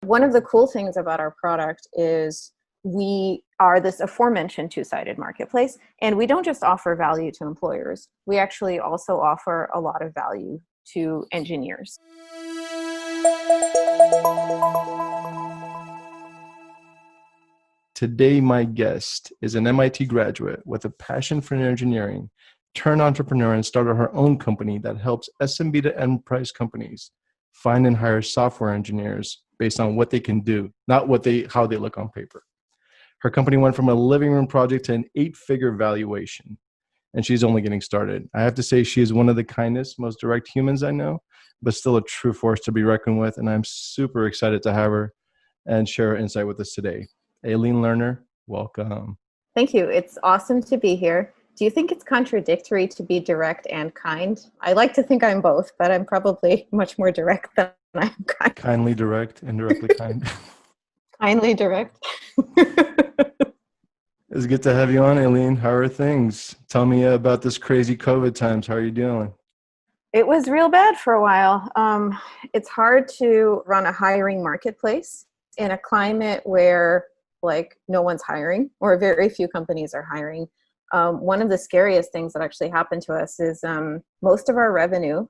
One of the cool things about our product is we are this aforementioned two-sided marketplace, and we don't just offer value to employers. We actually also offer a lot of value to engineers. Today, my guest is an MIT graduate with a passion for engineering, turned entrepreneur, and started her own company that helps SMB to enterprise companies find and hire software engineers based on what they can do, not how they look on paper. Her company went from a living room project to an 8-figure valuation, and she's only getting started. I have to say she is one of the kindest, most direct humans I know, but still a true force to be reckoned with, and I'm super excited to have her and share her insight with us today. Aline Lerner, welcome. Thank you. It's awesome to be here. Do you think it's contradictory to be direct and kind? I like to think I'm both, but I'm probably much more direct than I'm kind. Kindly direct, indirectly kind. Kindly direct. It's good to have you on, Aline. How are things? Tell me about this crazy COVID times. How are you doing? It was real bad for a while. It's hard to run a hiring marketplace in a climate where no one's hiring or very few companies are hiring. One of the scariest things that actually happened to us is most of our revenue.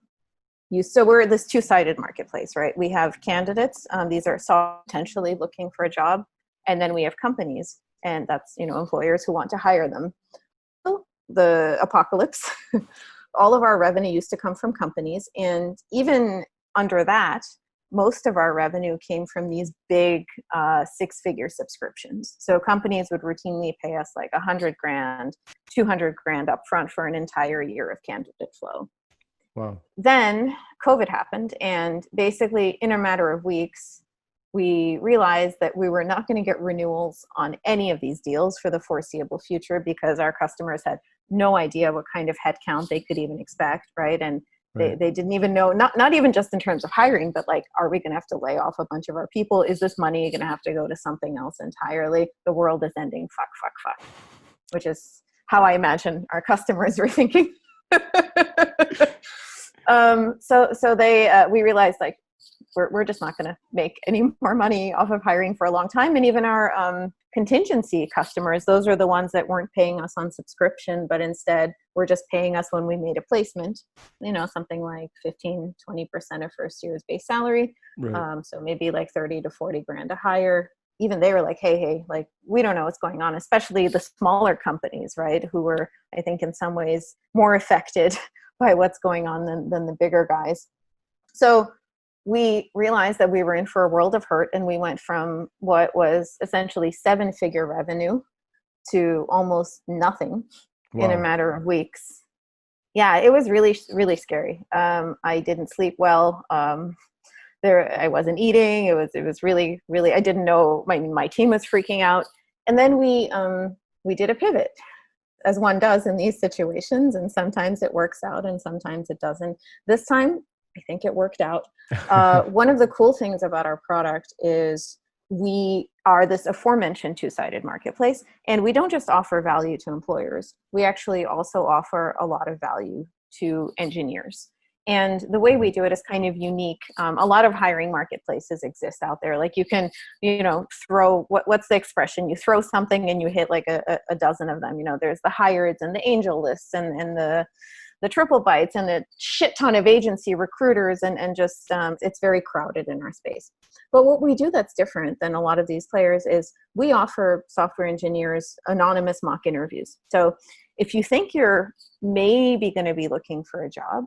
So we're this two-sided marketplace, right? We have candidates. These are potentially looking for a job. And then we have companies, and that's, employers who want to hire them. The apocalypse, all of our revenue used to come from companies. And even under that, most of our revenue came from these big 6-figure subscriptions. So companies would routinely pay us like $100,000, $200,000 upfront for an entire year of candidate flow. Wow. Then COVID happened, and basically in a matter of weeks, we realized that we were not going to get renewals on any of these deals for the foreseeable future because our customers had no idea what kind of headcount they could even expect, right? And They didn't even know, not even just in terms of hiring, but are we going to have to lay off a bunch of our people? Is this money going to have to go to something else entirely? The world is ending, fuck, which is how I imagine our customers were thinking. We realized we're just not going to make any more money off of hiring for a long time. And even our contingency customers, those are the ones that weren't paying us on subscription, but instead were just paying us when we made a placement, something like 15, 20% of first year's base salary. Right. So maybe like 30 to 40 grand to hire. Even they were like, hey, we don't know what's going on, especially the smaller companies, right? Who were, I think, in some ways more affected by what's going on than the bigger guys. So we realized that we were in for a world of hurt, and we went from what was essentially 7-figure revenue to almost nothing. Wow. In a matter of weeks. Yeah, it was really, really scary. I didn't sleep well. I wasn't eating. It was really, really, I didn't know, my team was freaking out. And then we did a pivot, as one does in these situations. And sometimes it works out and sometimes it doesn't. This time, I think it worked out. One of the cool things about our product is we are this aforementioned two-sided marketplace, and we don't just offer value to employers. We actually also offer a lot of value to engineers. And the way we do it is kind of unique. A lot of hiring marketplaces exist out there. You can, throw, what's the expression? You throw something and you hit a dozen of them. There's the Hireds and the Angel Lists and the Triple Bites and a shit ton of agency recruiters and just it's very crowded in our space. But what we do that's different than a lot of these players is we offer software engineers anonymous mock interviews. So if you think you're maybe going to be looking for a job,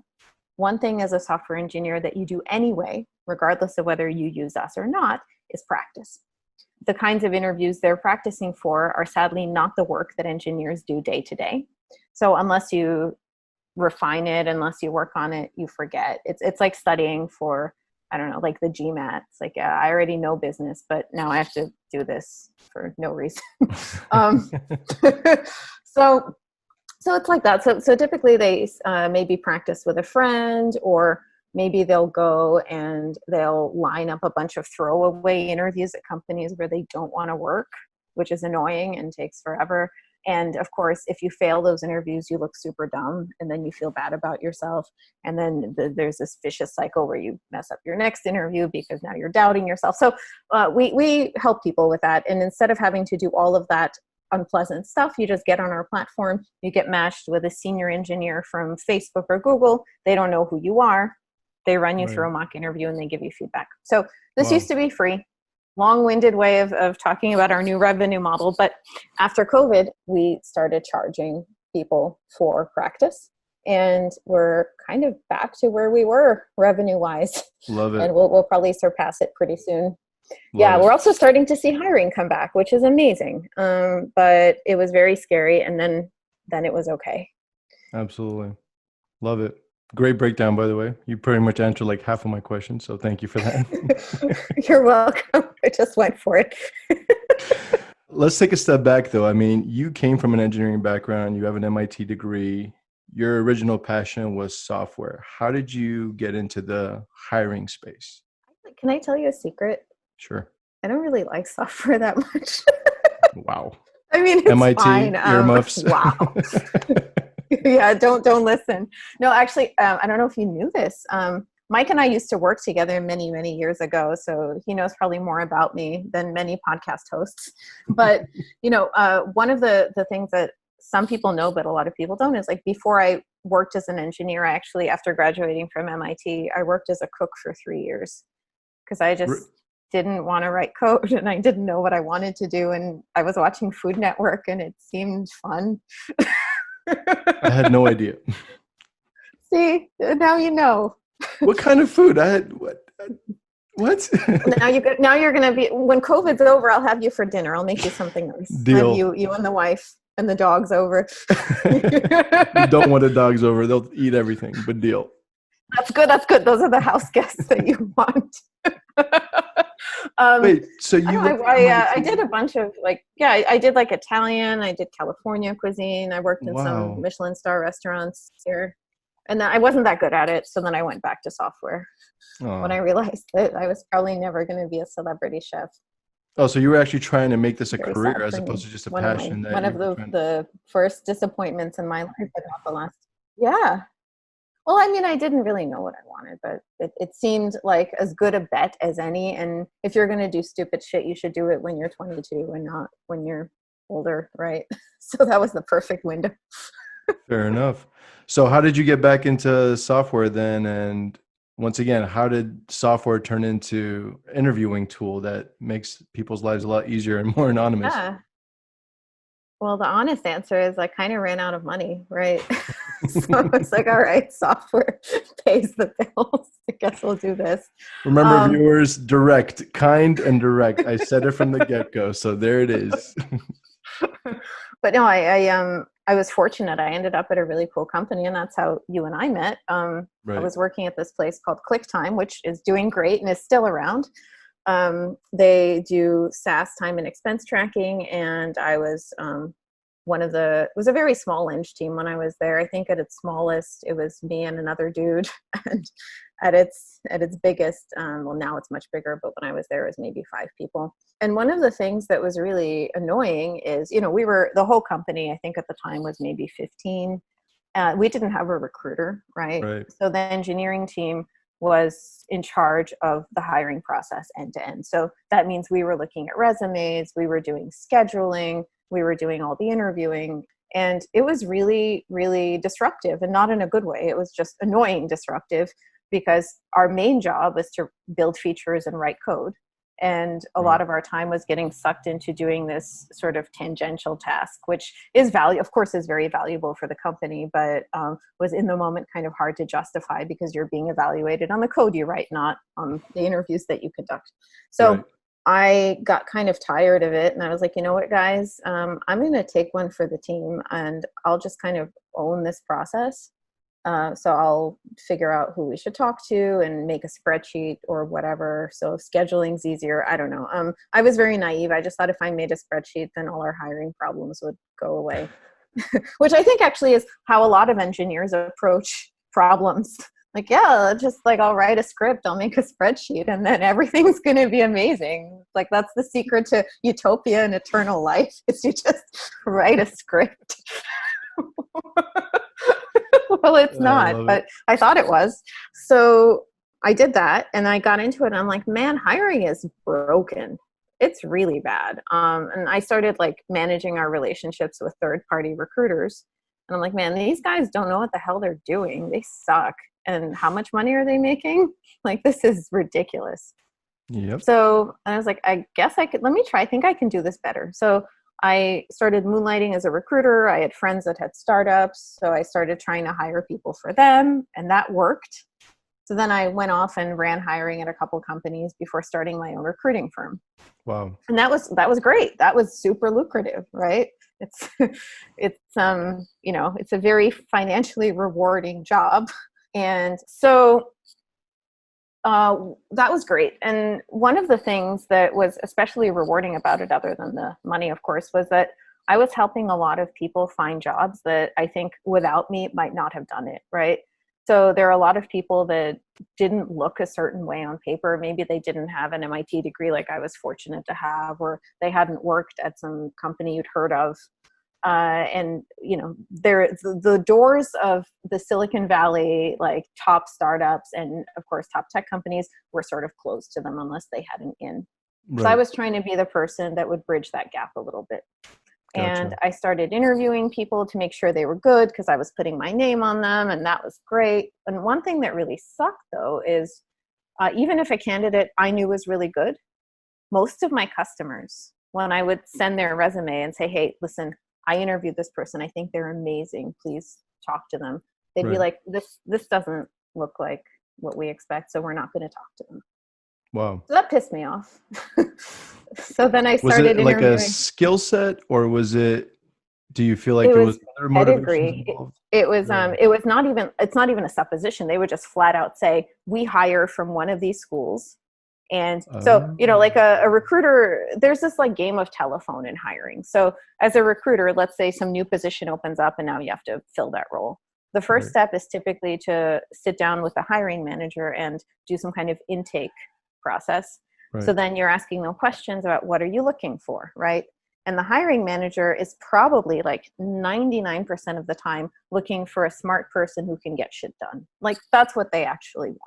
one thing as a software engineer that you do anyway, regardless of whether you use us or not, is practice. The kinds of interviews they're practicing for are sadly not the work that engineers do day to day. So unless you refine it, unless you work on it, you forget. It's like studying for, I don't know, like the GMAT. It's I already know business, but now I have to do this for no reason. So it's like that. So typically they maybe practice with a friend, or maybe they'll go and they'll line up a bunch of throwaway interviews at companies where they don't want to work, which is annoying and takes forever. And of course, if you fail those interviews, you look super dumb and then you feel bad about yourself. And then there's this vicious cycle where you mess up your next interview because now you're doubting yourself. So we help people with that. And instead of having to do all of that unpleasant stuff, you just get on our platform, you get matched with a senior engineer from Facebook or Google. They don't know who you are. They run you through a mock interview and they give you feedback. So this used to be free. Long-winded way of talking about our new revenue model. But after COVID, we started charging people for practice. And we're kind of back to where we were revenue-wise. Love it. And we'll probably surpass it pretty soon. We're also starting to see hiring come back, which is amazing. But it was very scary. And then it was okay. Absolutely. Love it. Great breakdown, by the way. You pretty much answered like half of my questions, so thank you for that. You're welcome. I just went for it. Let's take a step back, though. I mean, you came from an engineering background. You have an MIT degree. Your original passion was software. How did you get into the hiring space? Can I tell you a secret? Sure. I don't really like software that much. Wow. I mean, it's MIT, fine. earmuffs. Wow. Yeah, don't listen. No, actually, I don't know if you knew this. Mike and I used to work together many, many years ago, so he knows probably more about me than many podcast hosts. But, one of the things that some people know, but a lot of people don't, is like before I worked as an engineer, I actually, after graduating from MIT, I worked as a cook for 3 years because I just didn't want to write code and I didn't know what I wanted to do. And I was watching Food Network and it seemed fun. I had no idea. See, now you know. What kind of food? I had what? Now you're gonna be, when COVID's over, I'll have you for dinner. I'll make you something nice. Deal. Have you and the wife and the dogs over. Don't want the dogs over. They'll eat everything, but deal. That's good. Those are the house guests that you want. Wait, so you? I did a bunch of I did like Italian. I did California cuisine. I worked in some Michelin star restaurants here, and I wasn't that good at it. So then I went back to software when I realized that I was probably never going to be a celebrity chef. Oh, so you were actually trying to make this a career as opposed to just a passion. One of the first disappointments in my life, but not the last. Yeah. Well, I mean, I didn't really know what I wanted, but it seemed like as good a bet as any. And if you're going to do stupid shit, you should do it when you're 22 and not when you're older, right? So that was the perfect window. Fair enough. So how did you get back into software then? And once again, how did software turn into an interviewing tool that makes people's lives a lot easier and more anonymous? Yeah. Well, the honest answer is I kind of ran out of money, right? So it's like, all right, software pays the bills. I guess we'll do this. Remember, viewers, direct, kind and direct. I said it from the get-go, so there it is. But no, I was fortunate. I ended up at a really cool company, and that's how you and I met. Right. I was working at this place called QuickTime, which is doing great and is still around. They do SaaS time and expense tracking, and I was it was a very small eng team when I was there. I think at its smallest, it was me and another dude, and at its biggest, well, now it's much bigger, but when I was there, it was maybe 5 people. And one of the things that was really annoying is, the whole company, I think at the time was maybe 15. We didn't have a recruiter, right? So the engineering team was in charge of the hiring process end to end. So that means we were looking at resumes, we were doing scheduling, we were doing all the interviewing, and it was really, really disruptive, and not in a good way. It was just annoying disruptive because our main job was to build features and write code. And a lot of our time was getting sucked into doing this sort of tangential task, which is of course is very valuable for the company, but was in the moment kind of hard to justify because you're being evaluated on the code you write, not on the interviews that you conduct. So I got kind of tired of it, and I was like, you know what, guys, I'm going to take one for the team, and I'll just kind of own this process. So I'll figure out who we should talk to and make a spreadsheet or whatever. So scheduling's easier. I don't know. I was very naive. I just thought if I made a spreadsheet, then all our hiring problems would go away, which I think actually is how a lot of engineers approach problems. Like, yeah, just like I'll write a script, I'll make a spreadsheet, and then everything's going to be amazing. Like, that's the secret to utopia and eternal life, is you just write a script. Well, it's not, but I thought it was. So I did that and I got into it and I'm like, man, hiring is broken. It's really bad. And I started like managing our relationships with third-party recruiters. And I'm like, man, these guys don't know what the hell they're doing. They suck. And how much money are they making? Like, this is ridiculous. Yep. So I was like, I guess I could, let me try. I think I can do this better. So I started moonlighting as a recruiter. I had friends that had startups. So I started trying to hire people for them, and that worked. So then I went off and ran hiring at a couple companies before starting my own recruiting firm. Wow. And that was great. That was super lucrative, right? It's it's a very financially rewarding job. And so that was great. And one of the things that was especially rewarding about it, other than the money, of course, was that I was helping a lot of people find jobs that I think without me might not have done it, right? So there are a lot of people that didn't look a certain way on paper. Maybe they didn't have an MIT degree like I was fortunate to have, or they hadn't worked at some company you'd heard of. And the doors of the Silicon Valley, like top startups and of course top tech companies, were sort of closed to them unless they had an in. Right. So I was trying to be the person that would bridge that gap a little bit. Gotcha. And I started interviewing people to make sure they were good, because I was putting my name on them, and that was great. And one thing that really sucked though is even if a candidate I knew was really good, most of my customers, when I would send their resume and say, hey, listen, I interviewed this person, I think they're amazing, please talk to them, they'd be like, this doesn't look like what we expect, so we're not going to talk to them. Wow. So that pissed me off. So then I started interviewing. Was it like interviewing. a skill set, or was it, do you feel like there was other motivations involved? It was it's not even a supposition. They would just flat out say, we hire from one of these schools. And so, like a recruiter, there's this like game of telephone in hiring. So as a recruiter, let's say some new position opens up and now you have to fill that role. The first step is typically to sit down with the hiring manager and do some kind of intake process. Right. So then you're asking them questions about, what are you looking for, right? And the hiring manager is probably like 99% of the time looking for a smart person who can get shit done. Like, that's what they actually want.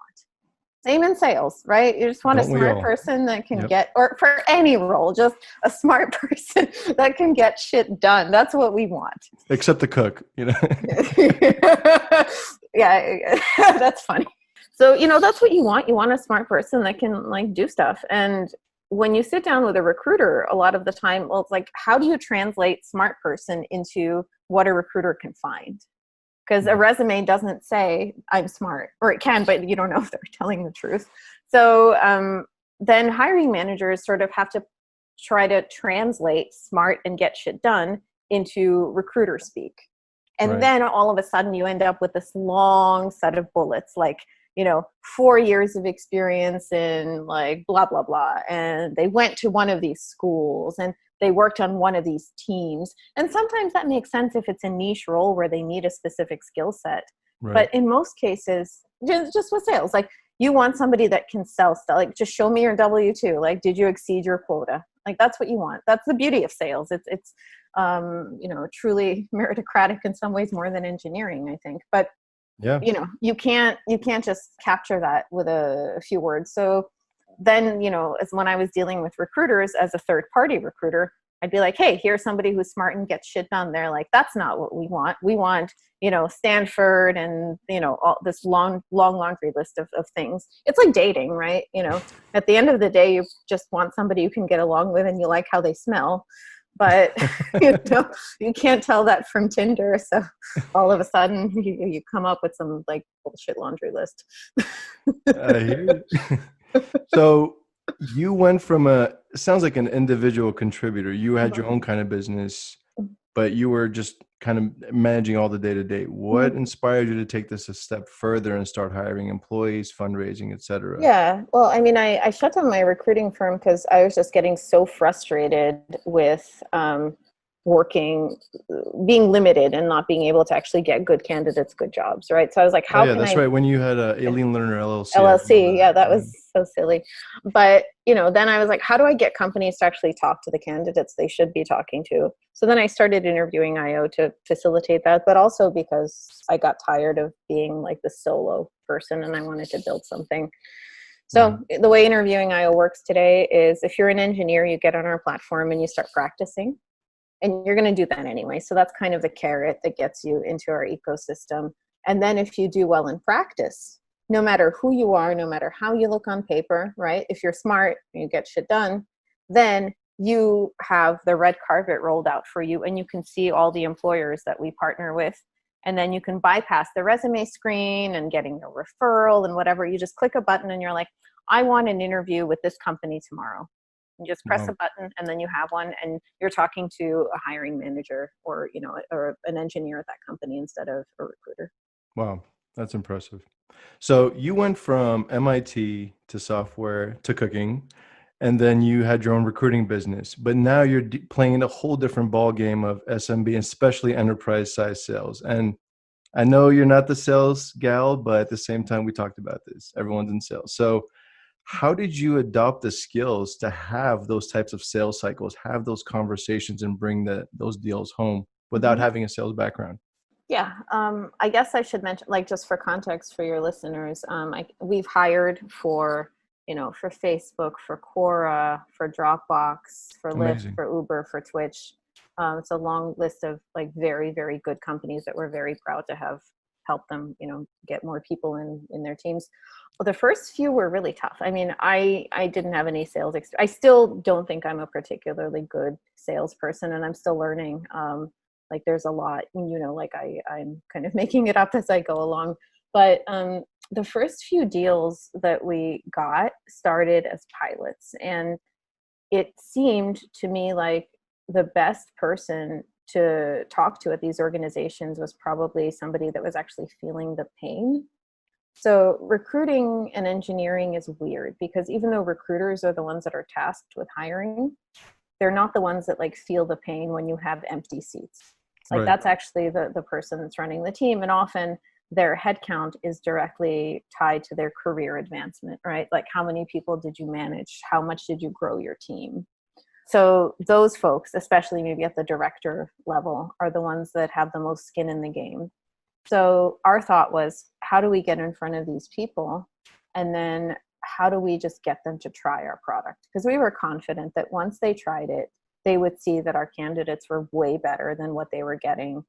Same in sales, right? You just want a smart person that can get, or for any role, just a smart person that can get shit done. That's what we want. Except the cook, Yeah, that's funny. So, that's what you want. You want a smart person that can like do stuff. And when you sit down with a recruiter, a lot of the time, well, it's like, how do you translate smart person into what a recruiter can find? Because a resume doesn't say I'm smart, or it can, but you don't know if they're telling the truth. So then hiring managers sort of have to try to translate smart and get shit done into recruiter speak. And then all of a sudden you end up with this long set of bullets, like, 4 years of experience in like blah, blah, blah. And they went to one of these schools and they worked on one of these teams. And sometimes that makes sense if it's a niche role where they need a specific skill set. Right. But in most cases, just with sales, like, you want somebody that can sell stuff. Like, just show me your W-2. Like, did you exceed your quota? Like, that's what you want. That's the beauty of sales. It's truly meritocratic in some ways, more than engineering, I think. But you can't just capture that with a few words. So then, as when I was dealing with recruiters as a third party recruiter, I'd be like, hey, here's somebody who's smart and gets shit done. They're like, that's not what we want. We want, Stanford and, all this long laundry list of things. It's like dating, right? At the end of the day, you just want somebody you can get along with and you like how they smell. But, you can't tell that from Tinder. So all of a sudden you come up with some like bullshit laundry list. I hear it. So you went from it sounds like an individual contributor. You had your own kind of business, but you were just kind of managing all the day-to-day. What inspired you to take this a step further and start hiring employees, fundraising, et cetera? Yeah. Well, I mean, I shut down my recruiting firm because I was just getting so frustrated with working, being limited and not being able to actually get good candidates, good jobs, right? So I was like, how can that's I right. When you had Aline Lerner LLC. I remember LLC? Yeah, that that. was so silly. But, then I was like, how do I get companies to actually talk to the candidates they should be talking to? So then I started interviewing IO to facilitate that, but also because I got tired of being like the solo person and I wanted to build something. So the way interviewing IO works today is if you're an engineer, you get on our platform and you start practicing. And you're going to do that anyway. So that's kind of the carrot that gets you into our ecosystem. And then if you do well in practice, no matter who you are, no matter how you look on paper, right? If you're smart, you get shit done, then you have the red carpet rolled out for you and you can see all the employers that we partner with. And then you can bypass the resume screen and getting a referral and whatever. You just click a button and you're like, I want an interview with this company tomorrow. You just press a button and then you have one and you're talking to a hiring manager or, or an engineer at that company instead of a recruiter. Wow, that's impressive. So you went from MIT to software to cooking, and then you had your own recruiting business. But now you're playing a whole different ball game of SMB, especially enterprise size sales. And I know you're not the sales gal, but at the same time, we talked about this. Everyone's in sales. So how did you adopt the skills to have those types of sales cycles, have those conversations and bring those deals home without having a sales background? Yeah, I guess I should mention, like, just for context for your listeners, we've hired for, for Facebook, for Quora, for Dropbox, for Lyft, for Uber, for Twitch. It's a long list of like very, very good companies that we're very proud to have helped them, get more people in their teams. Well, the first few were really tough. I mean, I didn't have any sales experience. I still don't think I'm a particularly good salesperson, and I'm still learning. Like there's a lot, like I'm kind of making it up as I go along. But the first few deals that we got started as pilots. And it seemed to me like the best person to talk to at these organizations was probably somebody that was actually feeling the pain. So recruiting and engineering is weird because even though recruiters are the ones that are tasked with hiring, they're not the ones that like feel the pain when you have empty seats. Like that's actually the person that's running the team. And often their headcount is directly tied to their career advancement, right? Like how many people did you manage? How much did you grow your team? So those folks, especially maybe at the director level, are the ones that have the most skin in the game. So our thought was, how do we get in front of these people? And then how do we just get them to try our product? Because we were confident that once they tried it, they would see that our candidates were way better than what they were getting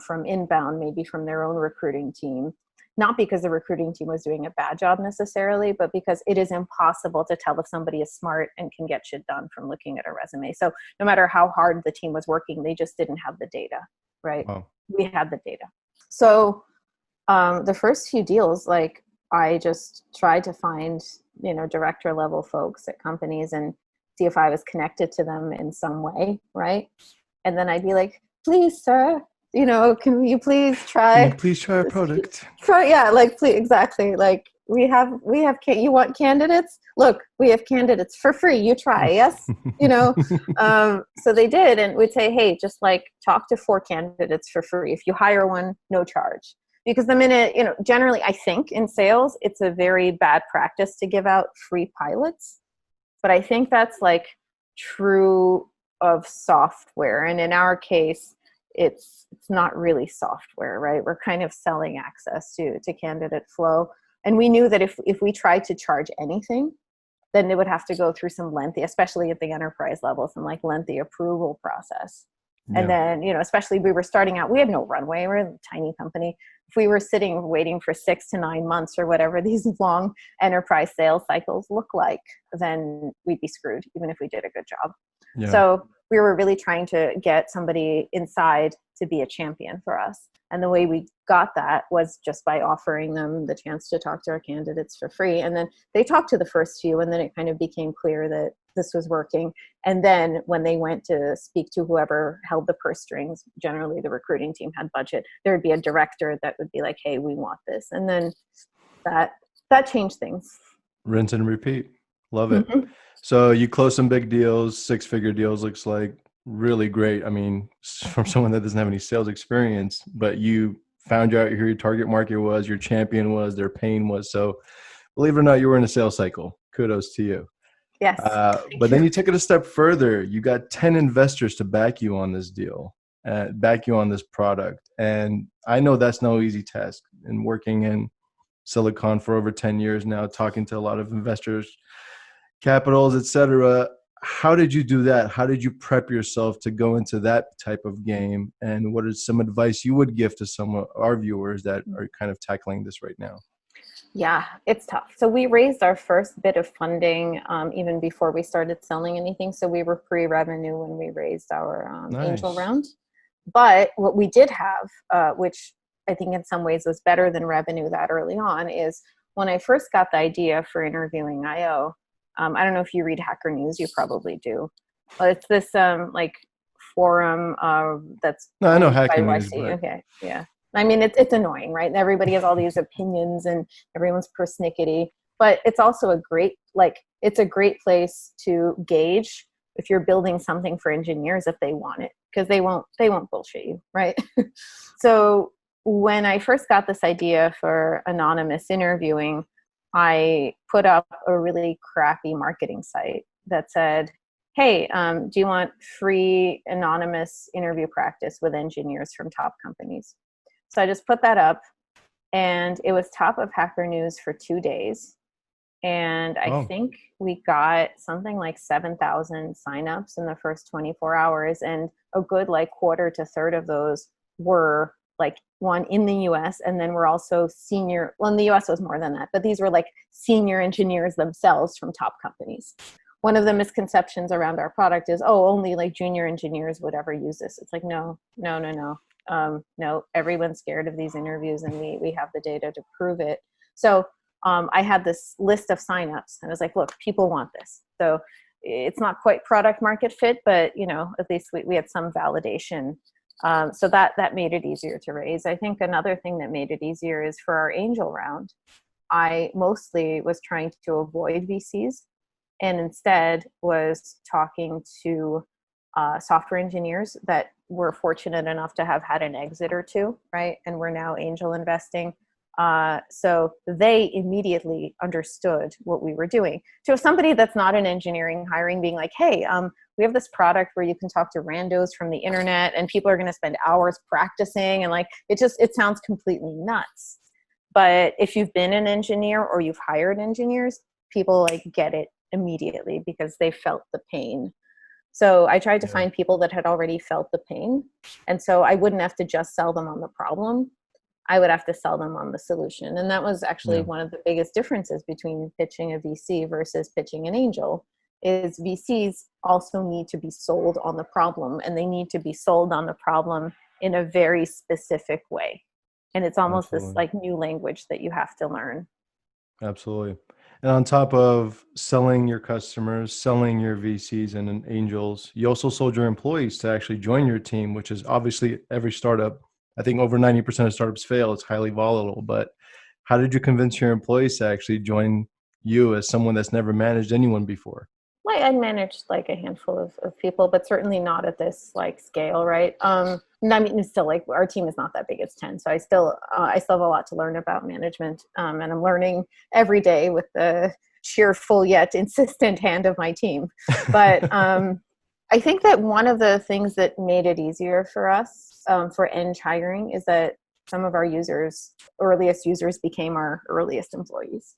from inbound, maybe from their own recruiting team. Not because the recruiting team was doing a bad job necessarily, but because it is impossible to tell if somebody is smart and can get shit done from looking at a resume. So no matter how hard the team was working, they just didn't have the data, right? Wow. We had the data. So the first few deals, like I just tried to find, director level folks at companies and see if I was connected to them in some way, right? And then I'd be like, please, sir, can you please try? Can you please try our product? Please, exactly. Like we have, you want candidates? Look, we have candidates for free. You try, yes? So they did, and we'd say, hey, just like talk to 4 candidates for free. If you hire one, no charge. Because the minute, generally, I think in sales, it's a very bad practice to give out free pilots. But I think that's like true of software. And in our case, it's not really software, right? We're kind of selling access to candidate flow. And we knew that if we tried to charge anything, then it would have to go through some lengthy, especially at the enterprise level, some like lengthy approval process. Yeah. And then, especially we were starting out, we had no runway. We're a tiny company. If we were sitting waiting for 6 to 9 months or whatever these long enterprise sales cycles look like, then we'd be screwed, even if we did a good job. Yeah. So we were really trying to get somebody inside to be a champion for us. And the way we got that was just by offering them the chance to talk to our candidates for free. And then they talked to the first few, and then it kind of became clear that this was working. And then when they went to speak to whoever held the purse strings, generally the recruiting team had budget, there would be a director that would be like, hey, we want this. And then that changed things. Rinse and repeat. Love it. Mm-hmm. So you closed some big deals, 6-figure deals, looks like. really great. I mean, from someone that doesn't have any sales experience, but you found out who your target market was, your champion was, their pain was. So believe it or not, you were in a sales cycle. Kudos to you. Yes. Thank But then you. you took it a step further. You got 10 investors to back you on this deal, back you on this product. And I know that's no easy task. And working in Silicon for over 10 years now, talking to a lot of investors, capitals, etc. How did you do that? How did you prep yourself to go into that type of game? And what is some advice you would give to some of our viewers that are kind of tackling this right now? Yeah, it's tough. So we raised our first bit of funding even before we started selling anything. So we were pre-revenue when we raised our angel Nice. round. But what we did have, which I think in some ways was better than revenue that early on, is when I first got the idea for interviewing IO. I don't know if you read Hacker News, you probably do. But it's this like forum that's No, I know owned by hacking news, YC. but Okay, yeah. I mean, it's annoying, right? Everybody has all these opinions and everyone's persnickety, but it's also it's a great place to gauge if you're building something for engineers, if they want it, because they won't bullshit you, right? So when I first got this idea for anonymous interviewing, I put up a really crappy marketing site that said, hey, do you want free anonymous interview practice with engineers from top companies? So I just put that up, and it was top of Hacker News for 2 days. And I oh, think we got something like 7,000 signups in the first 24 hours. And a good like quarter to third of those were like one in the US. And then we're also senior, well, in the US was more than that, but these were like senior engineers themselves from top companies. One of the misconceptions around our product is, oh, only like junior engineers would ever use this. It's like, no. No, everyone's scared of these interviews, and we have the data to prove it. So I had this list of signups, and I was like, look, people want this. So it's not quite product market fit, but at least we had some validation. So that made it easier to raise. I think another thing that made it easier is for our angel round, I mostly was trying to avoid VCs and instead was talking to software engineers that were fortunate enough to have had an exit or two, right? And we're now angel investing. So they immediately understood what we were doing. So if somebody that's not in engineering hiring being like, hey, we have this product where you can talk to randos from the internet and people are going to spend hours practicing, and like, it sounds completely nuts. But if you've been an engineer or you've hired engineers, people like get it immediately because they felt the pain. So I tried to yeah, find people that had already felt the pain. And so I wouldn't have to just sell them on the problem. I would have to sell them on the solution. And that was actually yeah, one of the biggest differences between pitching a VC versus pitching an angel is VCs also need to be sold on the problem, and they need to be sold on the problem in a very specific way. And it's almost this absolutely. like new language that you have to learn. Absolutely. And on top of selling your customers, selling your VCs and angels, you also sold your employees to actually join your team, which is obviously every startup. I think over 90% of startups fail. It's highly volatile. But how did you convince your employees to actually join you as someone that's never managed anyone before? Like I managed like a handful of people, but certainly not at this like scale, right? And I mean, it's still like our team is not that big; it's 10. So I still have a lot to learn about management, and I'm learning every day with the cheerful yet insistent hand of my team. But I think that one of the things that made it easier for us for Eng hiring is that some of our earliest users, became our earliest employees.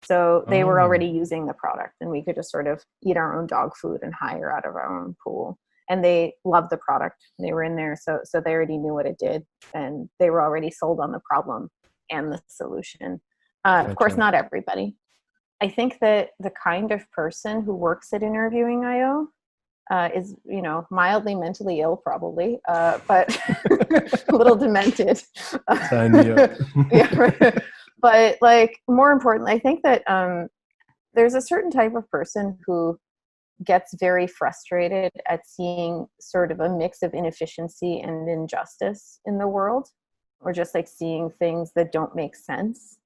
So they were Oh, already using the product, and we could just sort of eat our own dog food and hire out of our own pool. And they loved the product. They were in there, so they already knew what it did, and they were already sold on the problem and the solution. Of course, gotcha. not everybody. I think that the kind of person who works at Interviewing IO is, mildly mentally ill, probably, but a little demented. Sign me up. Yeah, but like more importantly, I think that there's a certain type of person who gets very frustrated at seeing sort of a mix of inefficiency and injustice in the world, or just like seeing things that don't make sense.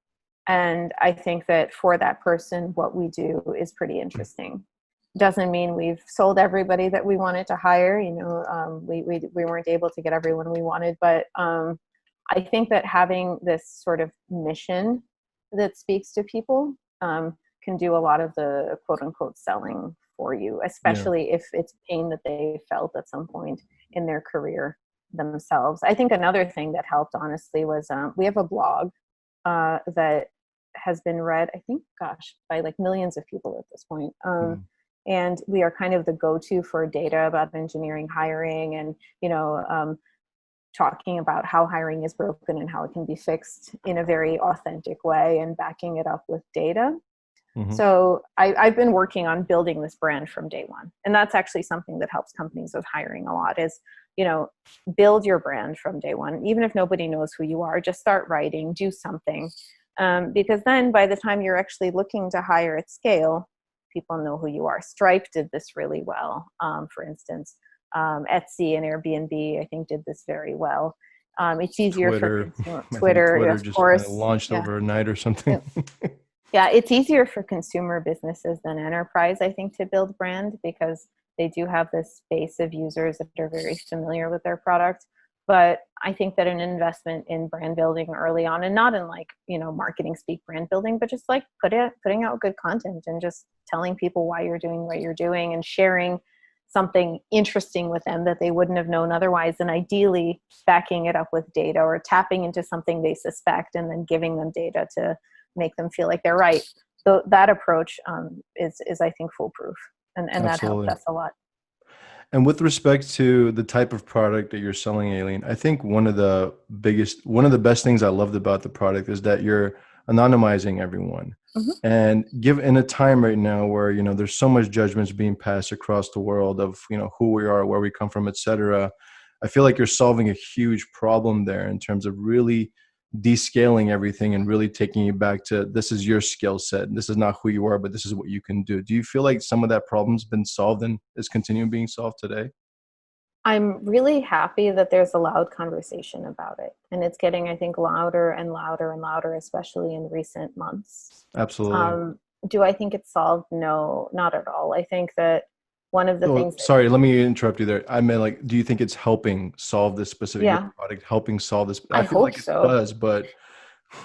And I think that for that person, what we do is pretty interesting. Doesn't mean we've sold everybody that we wanted to hire. We weren't able to get everyone we wanted, but I think that having this sort of mission that speaks to people can do a lot of the quote unquote selling for you, especially if it's pain that they felt at some point in their career themselves. I think another thing that helped, honestly, was we have a blog that has been read, I think, by like millions of people at this point. And we are kind of the go-to for data about engineering hiring, and, talking about how hiring is broken and how it can be fixed in a very authentic way and backing it up with data. So I've been working on building this brand from day one. And that's actually something that helps companies with hiring a lot is, build your brand from day one. Even if nobody knows who you are, just start writing, do something. Because then by the time you're actually looking to hire at scale, people know who you are. Stripe did this really well, for instance. Etsy and Airbnb, I think, did this very well. It's easier for Twitter, Twitter of just course, kind of launched overnight or something. Yeah, it's easier for consumer businesses than enterprise, I think, to build brand, because they do have this base of users that are very familiar with their product. But I think that an investment in brand building early on, and not in like, marketing speak brand building, but just like putting out good content and just telling people why you're doing what you're doing and sharing something interesting with them that they wouldn't have known otherwise, and ideally backing it up with data or tapping into something they suspect and then giving them data to make them feel like they're right. So that approach is I think foolproof, and that helped us a lot. And with respect to the type of product that you're selling, Aline, I think one of the best things I loved about the product is that you're anonymizing everyone. And in a time right now where, there's so much judgments being passed across the world of, who we are, where we come from, et cetera, I feel like you're solving a huge problem there in terms of really descaling everything and really taking you back to, this is your skill set. This is not who you are, but this is what you can do. Do you feel like some of that problem's been solved and is continuing being solved today? I'm really happy that there's a loud conversation about it. And it's getting, I think, louder and louder and louder, especially in recent months. Absolutely. Do I think it's solved? No, not at all. I think that one of the things... Sorry, let me interrupt you there. I meant, like, do you think it's helping solve this specific product, helping solve this? I feel like it does, but...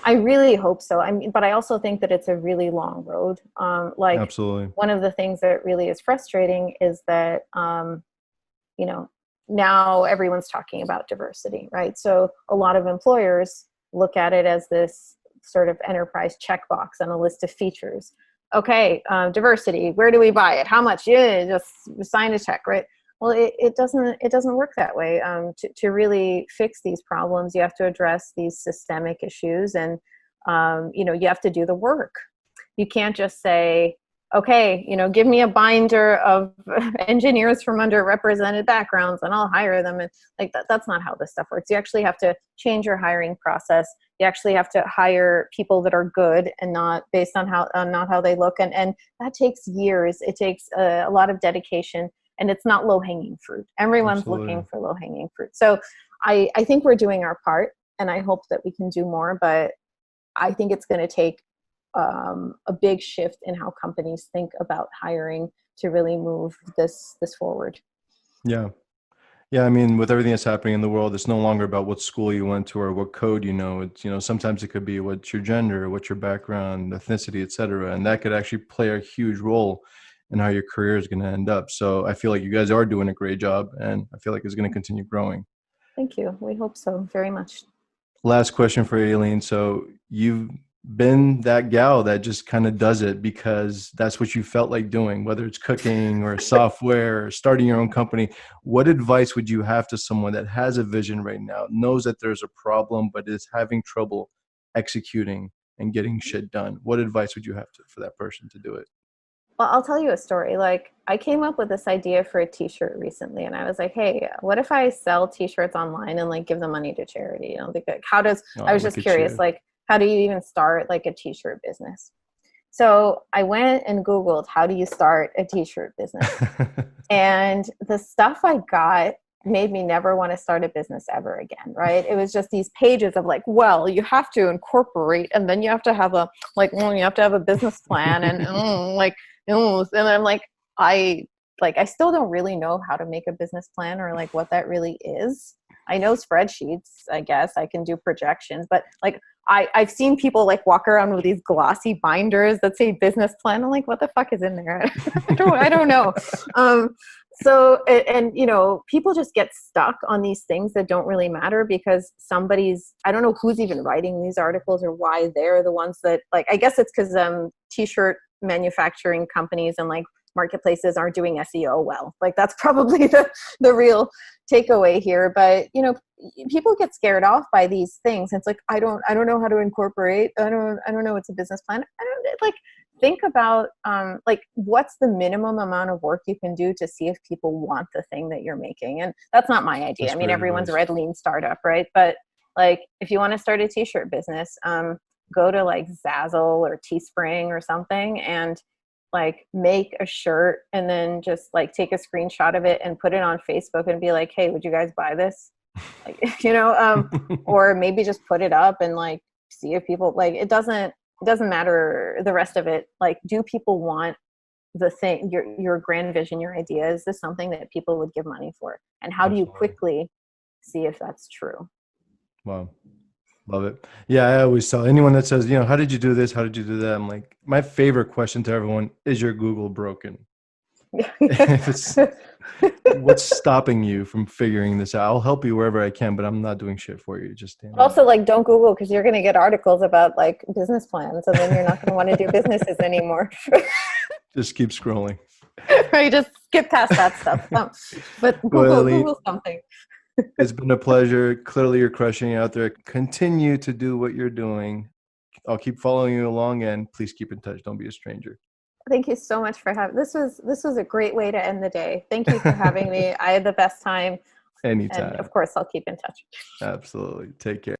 I really hope so. But I also think that it's a really long road. Absolutely. One of the things that really is frustrating is that, now everyone's talking about diversity, right? So a lot of employers look at it as this sort of enterprise checkbox on a list of features. Okay, diversity, where do we buy it? How much? Yeah, just sign a check, right? Well, it doesn't work that way. To really fix these problems, you have to address these systemic issues, and you have to do the work. You can't just say, okay, give me a binder of engineers from underrepresented backgrounds and I'll hire them. And like that's not how this stuff works. You actually have to change your hiring process. You actually have to hire people that are good and not based on not how they look. And that takes years. It takes a lot of dedication, and it's not low-hanging fruit. Everyone's looking for low-hanging fruit. So I think we're doing our part, and I hope that we can do more, but I think it's going to take a big shift in how companies think about hiring to really move this forward. Yeah. I mean, with everything that's happening in the world, it's no longer about what school you went to or what code you know. It's, sometimes it could be what's your gender, what's your background, ethnicity, et cetera. And that could actually play a huge role in how your career is going to end up. So I feel like you guys are doing a great job, and I feel like it's going to continue growing. Thank you. We hope so very much. Last question for Aline. So you've been that gal that just kind of does it because that's what you felt like doing, whether it's cooking or software or starting your own company. What advice would you have to someone that has a vision right now, knows that there's a problem, but is having trouble executing and getting shit done? What advice would you have for that person to do it? Well, I'll tell you a story. Like, I came up with this idea for a t-shirt recently, and I was like, hey, what if I sell t-shirts online and like give the money to charity? I was just curious, like, how do you even start like a t-shirt business? So I went and Googled, how do you start a t-shirt business? And the stuff I got made me never want to start a business ever again, right? It was just these pages of like, well, you have to incorporate, and then you have to have a business plan, and and I'm like, I still don't really know how to make a business plan or like what that really is. I know spreadsheets, I guess I can do projections, but like I've seen people like walk around with these glossy binders that say business plan. I'm like, what the fuck is in there? I don't know. And you know, people just get stuck on these things that don't really matter because I don't know who's even writing these articles or why they're the ones that, like, I guess it's because t-shirt manufacturing companies and like marketplaces aren't doing SEO well. Like that's probably the real takeaway here. But you know, people get scared off by these things. It's like, I don't know how to incorporate. I don't know what's a business plan. I don't like think about like what's the minimum amount of work you can do to see if people want the thing that you're making. And that's not my idea. That's I mean, great everyone's advice. read lean startup, right? But like if you want to start a t-shirt business, go to like Zazzle or Teespring or something and like make a shirt and then just like take a screenshot of it and put it on Facebook and be like, hey, would you guys buy this? Like, you know, or maybe just put it up and like see if people like, it doesn't matter the rest of it. Like, do people want the thing, your grand vision, your idea? Is this something that people would give money for? And how do you quickly see if that's true? Wow. Love it. Yeah, I always tell anyone that says, you know, how did you do this? How did you do that? I'm like, my favorite question to everyone is your Google broken? If it's what's stopping you from figuring this out? I'll help you wherever I can, but I'm not doing shit for you. Just also, like, don't Google because you're going to get articles about like business plans, and then you're not going to want to do businesses anymore. just keep scrolling. Right, just skip past that stuff. But Google something. It's been a pleasure. Clearly, you're crushing it out there. Continue to do what you're doing. I'll keep following you along, and please keep in touch. Don't be a stranger. Thank you so much for having this. Was a great way to end the day. Thank you for having me. I had the best time. Anytime. And of course, I'll keep in touch. Absolutely. Take care.